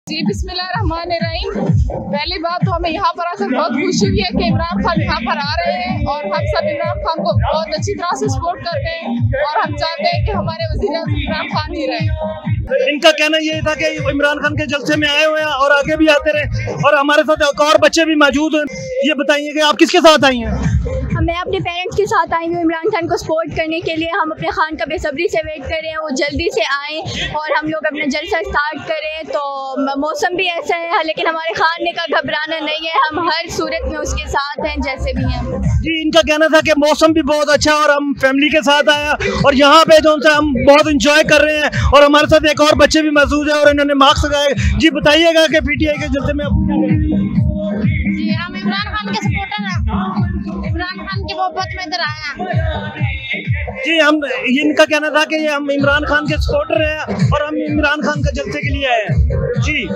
जी बिस्मिल्लाहिर्रहमानिर्रहीम। पहली बात तो हमें यहाँ पर आकर बहुत खुशी हुई है कि इमरान खान यहाँ पर आ रहे हैं और हम सब इमरान खान को बहुत अच्छी तरह से सपोर्ट कर रहे हैं और हम चाहते हैं कि हमारे वज़ीर-ए-आज़म इमरान खान ही रहे। इनका कहना ये था कि इमरान खान के जलसे में आए हुए हैं और आगे भी आते रहे और हमारे साथ एक और बच्चे भी मौजूद हैं। ये बताइए कि आप किसके साथ आई हैं? मैं अपने पेरेंट्स के साथ आई हूँ इमरान खान को सपोर्ट करने के लिए। हम अपने खान का बेसब्री से वेट कर रहे हैं वो जल्दी से आएँ और हम लोग अपना जलसा स्टार्ट करें। तो मौसम भी ऐसा है लेकिन हमारे खान ने का घबराना नहीं है, हम हर सूरत में उसके साथ हैं जैसे भी हैं। जी इनका कहना था कि मौसम भी बहुत अच्छा और हम फैमिली के साथ आया और यहाँ पे जो हम बहुत इंजॉय कर रहे हैं और हमारे साथ एक और बच्चे भी मौजूद है और इन्होंने मार्क्स लगाए। जी बताइएगा कि पीटीआई के जलसे में जी हम इमरान खान के सपोर्टर हैं, इमरान खान की मोहब्बत में इधर आया। जी हम इनका कहना था कि हम इमरान खान के सपोर्टर हैं और हम इमरान खान के जलसे के लिए आए हैं। जी